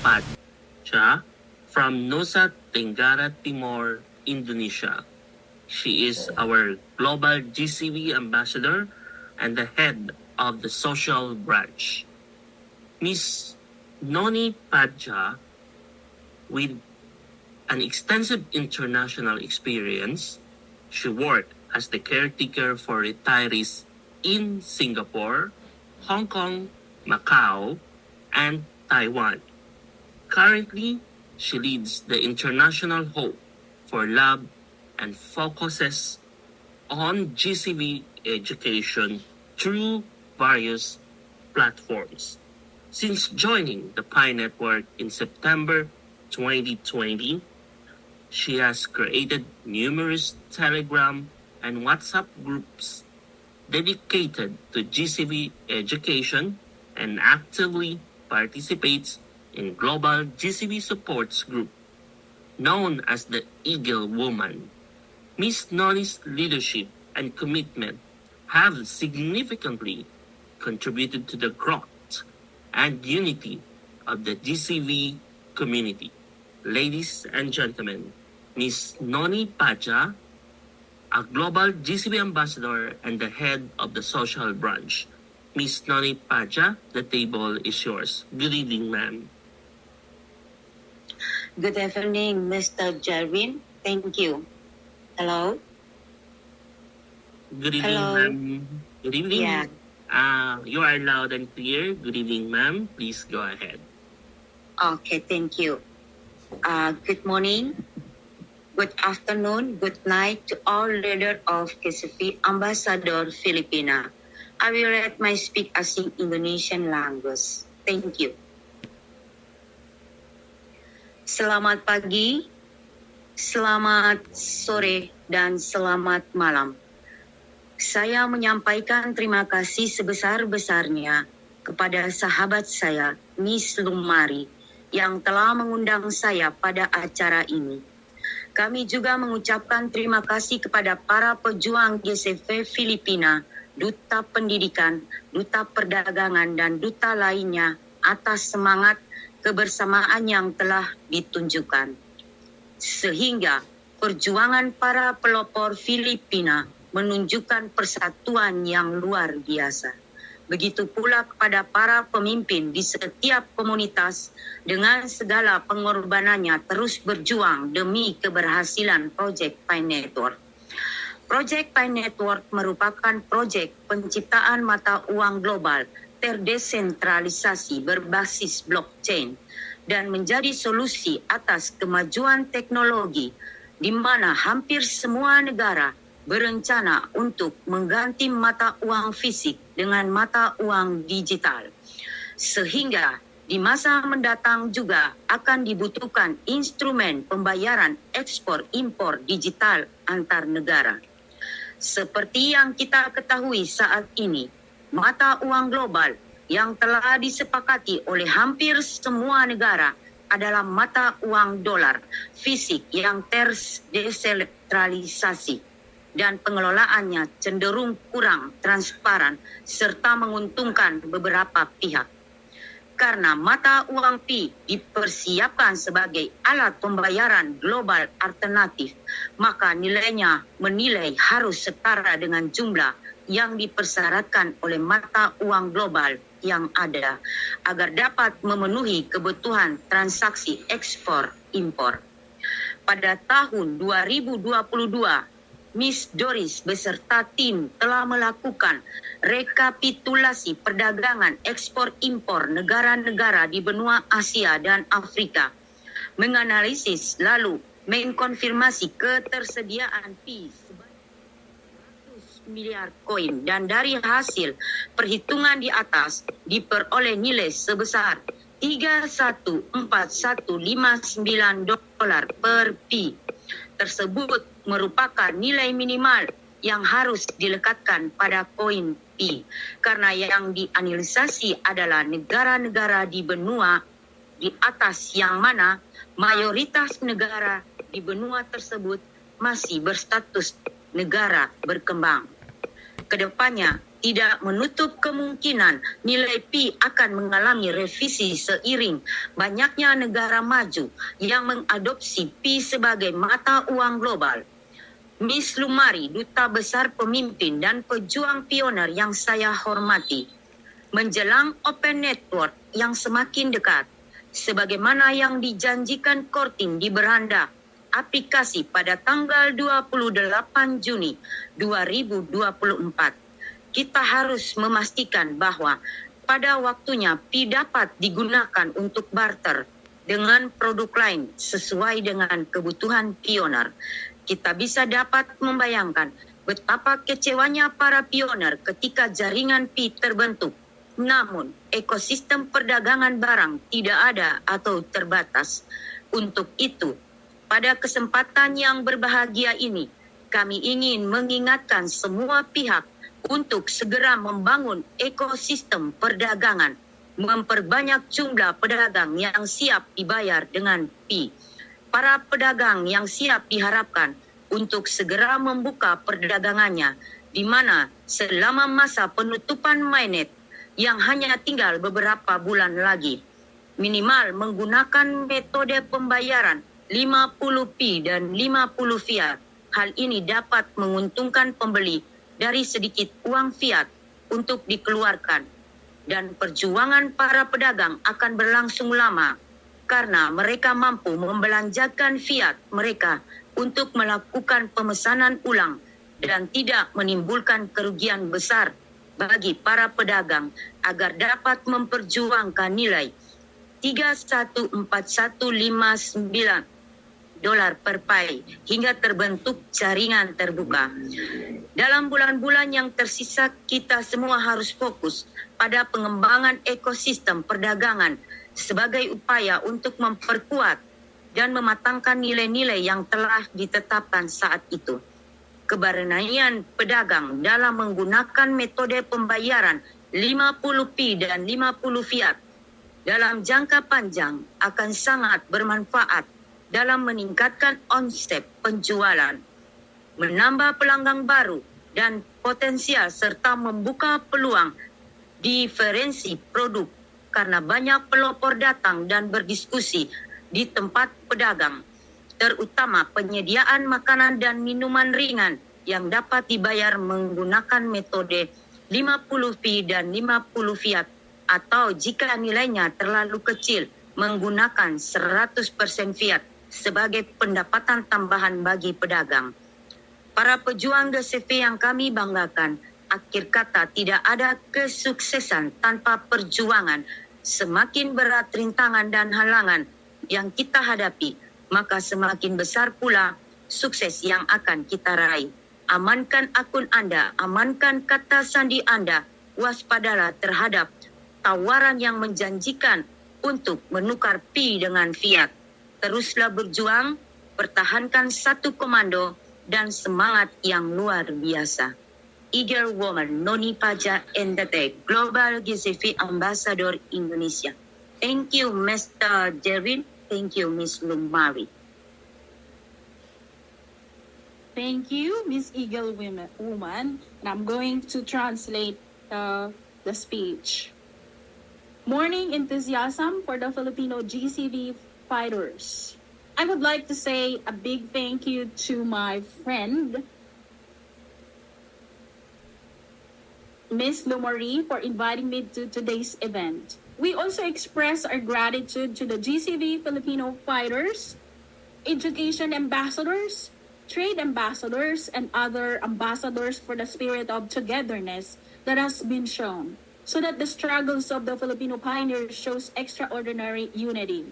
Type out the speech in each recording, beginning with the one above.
Padja from Nusa Tenggara Timor, Indonesia. She is our Global GCV Ambassador and the head of the social branch. Ms. Noni Padja, with an extensive international experience, she worked as the caretaker for retirees in Singapore, Hong Kong, Macau, and Taiwan. Currently, she leads the International Hope for Love and focuses on GCV education through various platforms. Since joining the Pi Network in September 2020, she has created numerous Telegram and WhatsApp groups dedicated to GCV education and actively participates in Global GCV Supports Group, known as the Eagle Woman. Ms. Noni's leadership and commitment have significantly contributed to the growth and unity of the GCV community. Ladies and gentlemen, Ms. Noni Padja, a Global GCV Ambassador and the head of the social branch. Ms. Noni Padja, the table is yours. Good evening, ma'am. Good evening, Mr. Jarvin. Thank you. Hello? Good evening, Hello. ma'am. Good evening. Yeah. You are loud and clear. Good evening, ma'am. Please go ahead. Okay, thank you. Good morning, good afternoon, good night to all leaders of GCV Ambassador Filipina. I will read my speak as in Indonesian language. Thank you. Selamat pagi, selamat sore, dan selamat malam. Saya menyampaikan terima kasih sebesar-besarnya kepada sahabat saya, Miss Lumari, yang telah mengundang saya pada acara ini. Kami juga mengucapkan terima kasih kepada para pejuang GCV Filipina, Duta Pendidikan, Duta Perdagangan, dan Duta lainnya atas semangat kebersamaan yang telah ditunjukkan. Sehingga perjuangan para pelopor Filipina menunjukkan persatuan yang luar biasa. Begitu pula kepada para pemimpin di setiap komunitas dengan segala pengorbanannya terus berjuang demi keberhasilan Project Pi Network. Project Pi Network merupakan proyek penciptaan mata uang global terdesentralisasi berbasis blockchain dan menjadi solusi atas kemajuan teknologi di mana hampir semua negara berencana untuk mengganti mata uang fisik dengan mata uang digital. Sehingga di masa mendatang juga akan dibutuhkan instrumen pembayaran ekspor-impor digital antar negara. Seperti yang kita ketahui saat ini, mata uang global yang telah disepakati oleh hampir semua negara adalah mata uang dolar fisik yang terdesentralisasi dan pengelolaannya cenderung kurang transparan serta menguntungkan beberapa pihak. Karena mata uang Pi dipersiapkan sebagai alat pembayaran global alternatif, maka nilainya menilai harus setara dengan jumlah yang dipersyaratkan oleh mata uang global yang ada agar dapat memenuhi kebutuhan transaksi ekspor impor. Pada tahun 2022, Miss Doris beserta tim telah melakukan rekapitulasi perdagangan ekspor impor negara-negara di benua Asia dan Afrika, menganalisis lalu mengkonfirmasi ketersediaan Pi miliar koin dan dari hasil perhitungan di atas diperoleh nilai sebesar 314.159 dolar per Pi. Tersebut merupakan nilai minimal yang harus dilekatkan pada koin Pi karena yang dianalisasi adalah negara-negara di benua di atas yang mana mayoritas negara di benua tersebut masih berstatus negara berkembang. Kedepannya, tidak menutup kemungkinan nilai Pi akan mengalami revisi seiring banyaknya negara maju yang mengadopsi Pi sebagai mata uang global. Miss Lumari, Duta Besar Pemimpin dan Pejuang Pioner yang saya hormati, menjelang Open Network yang semakin dekat, sebagaimana yang dijanjikan Kortim di beranda aplikasi pada tanggal 28 Juni 2024. Kita harus memastikan bahwa pada waktunya Pi dapat digunakan untuk barter dengan produk lain sesuai dengan kebutuhan pioner. Kita bisa dapat membayangkan betapa kecewanya para pioner ketika jaringan Pi terbentuk. Namun, ekosistem perdagangan barang tidak ada atau terbatas. Untuk itu, pada kesempatan yang berbahagia ini, kami ingin mengingatkan semua pihak untuk segera membangun ekosistem perdagangan, memperbanyak jumlah pedagang yang siap dibayar dengan Pi. Para pedagang yang siap diharapkan untuk segera membuka perdagangannya, di mana selama masa penutupan mainnet yang hanya tinggal beberapa bulan lagi, minimal menggunakan metode pembayaran 50 Pi dan 50 fiat. Hal ini dapat menguntungkan pembeli dari sedikit uang fiat untuk dikeluarkan, dan perjuangan para pedagang akan berlangsung lama karena mereka mampu membelanjakan fiat mereka untuk melakukan pemesanan ulang dan tidak menimbulkan kerugian besar bagi para pedagang agar dapat memperjuangkan nilai 314.159 dolar per Pi hingga terbentuk jaringan terbuka. Dalam bulan-bulan yang tersisa, kita semua harus fokus pada pengembangan ekosistem perdagangan sebagai upaya untuk memperkuat dan mematangkan nilai-nilai yang telah ditetapkan saat itu. Keberanian pedagang dalam menggunakan metode pembayaran 50 Pi dan 50 fiat dalam jangka panjang akan sangat bermanfaat dalam meningkatkan omset penjualan, menambah pelanggan baru dan potensial serta membuka peluang diferensi produk karena banyak pelopor datang dan berdiskusi di tempat pedagang, terutama penyediaan makanan dan minuman ringan yang dapat dibayar menggunakan metode 50 Pi dan 50 fiat, atau jika nilainya terlalu kecil menggunakan 100% fiat sebagai pendapatan tambahan bagi pedagang. Para pejuang GCV yang kami banggakan, akhir kata tidak ada kesuksesan tanpa perjuangan. Semakin berat rintangan dan halangan yang kita hadapi, maka semakin besar pula sukses yang akan kita raih. Amankan akun Anda, amankan kata sandi Anda, waspadalah terhadap tawaran yang menjanjikan untuk menukar Pi dengan fiat. Teruslah berjuang, pertahankan satu komando dan semangat yang luar biasa. Eager Woman, Noni Paja Endete, Global GCV Ambassador Indonesia. Thank you, Mr. Jervin. Thank you, Miss Lumari. Thank you, Miss Eagle Woman. And I'm going to translate the speech. Morning enthusiasm for the Filipino GCV fighters. I would like to say a big thank you to my friend, Miss Lumari, for inviting me to today's event. We also express our gratitude to the GCV Filipino fighters, education ambassadors, trade ambassadors, and other ambassadors for the spirit of togetherness that has been shown, so that the struggles of the Filipino pioneers shows extraordinary unity,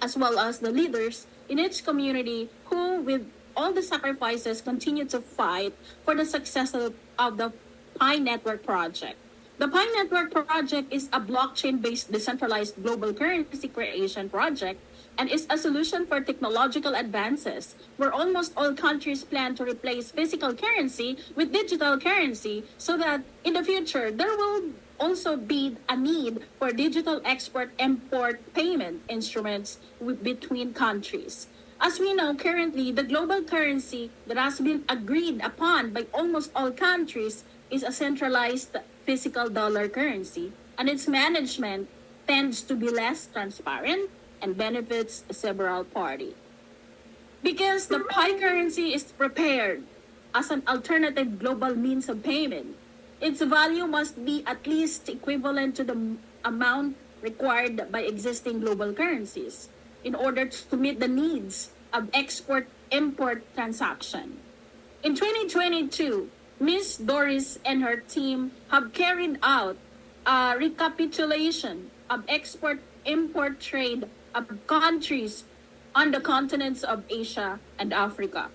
as well as the leaders in each community who, with all the sacrifices, continue to fight for the success of the Pi Network project. The Pi Network project is a blockchain-based decentralized global currency creation project and is a solution for technological advances, where almost all countries plan to replace physical currency with digital currency, so that in the future there will also be a need for digital export-import payment instruments between countries. As we know, currently, the global currency that has been agreed upon by almost all countries is a centralized physical dollar currency, and its management tends to be less transparent and benefits several parties. Because the Pi currency is prepared as an alternative global means of payment, its value must be at least equivalent to the amount required by existing global currencies in order to meet the needs of export-import transaction. In 2022, Ms. Doris and her team have carried out a recapitulation of export-import trade of countries on the continents of Asia and Africa,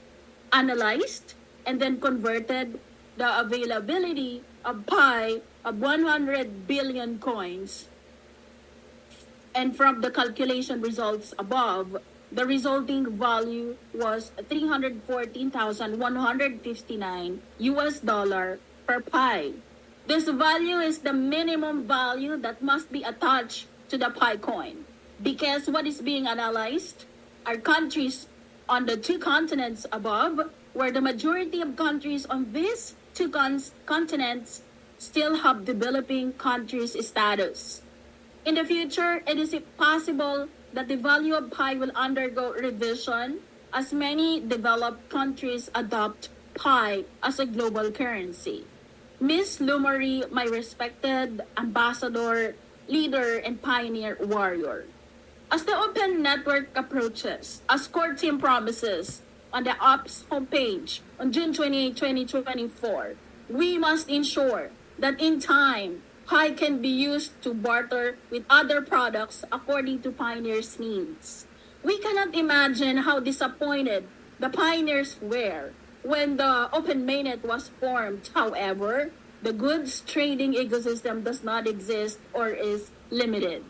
analyzed and then converted the availability of Pi of 100 billion coins. And from the calculation results above, the resulting value was 314,159 US dollar per Pi. This value is the minimum value that must be attached to the Pi coin, because what is being analyzed are countries on the two continents above, where the majority of countries on these two continents still have developing countries status. In the future, it is possible that the value of Pi will undergo revision as many developed countries adopt Pi as a global currency. Ms. Lumari, my respected ambassador, leader, and pioneer warrior, as the Open Network approaches, as core team promises on the OPS homepage on June 28, 2024, we must ensure that in time, Pi can be used to barter with other products according to pioneers' needs. We cannot imagine how disappointed the pioneers were when the Open Mainnet was formed. However, the goods trading ecosystem does not exist or is limited.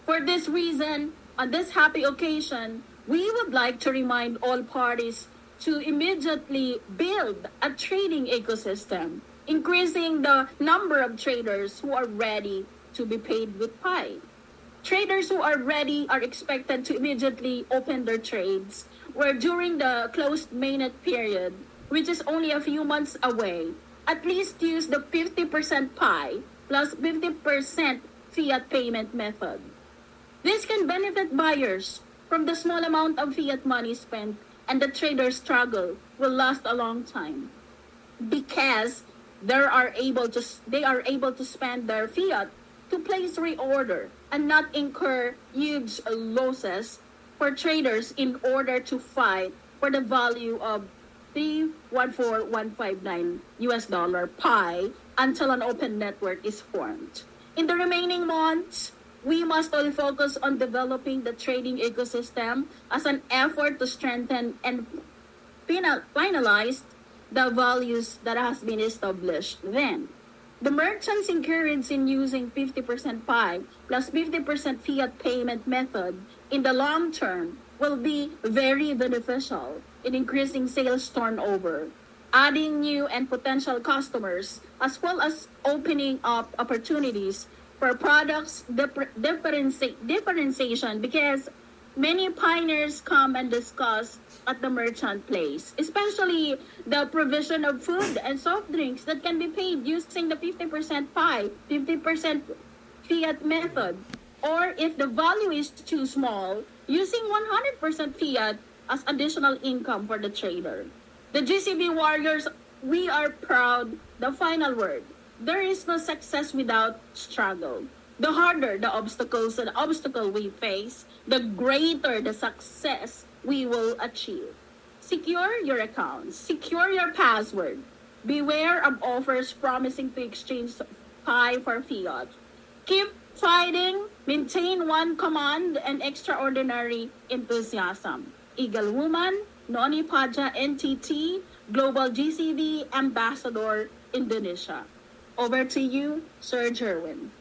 For this reason, on this happy occasion, we would like to remind all parties to immediately build a trading ecosystem, increasing the number of traders who are ready to be paid with Pi. Traders who are ready are expected to immediately open their trades, where during the closed mainnet period, which is only a few months away, at least use the 50% Pi plus 50% fiat payment method. This can benefit buyers from the small amount of fiat money spent, and the trader's struggle will last a long time because they are able to spend their fiat to place reorder and not incur huge losses for traders in order to fight for the value of 314,159 US dollar Pi until an open network is formed. In the remaining months, we must all focus on developing the trading ecosystem as an effort to strengthen and finalize the values that has been established then. The merchants encouraged in using 50% Pi plus 50% fiat payment method in the long term will be very beneficial in increasing sales turnover, adding new and potential customers, as well as opening up opportunities for products differentiation, because many pioneers come and discuss at the merchant place, especially the provision of food and soft drinks that can be paid using the 50% Pi, 50% fiat method, or if the value is too small, using 100% fiat as additional income for the trader. The GCB warriors, we are proud. The final word: there is no success without struggle. The harder the obstacles we face, the greater the success we will achieve. Secure your accounts, secure your password. Beware of offers promising to exchange Pi for fiat. Keep fighting, maintain one command and extraordinary enthusiasm. Eagle Woman, Noni Paja NTT, Global GCV Ambassador, Indonesia. Over to you, Sir Jerwin.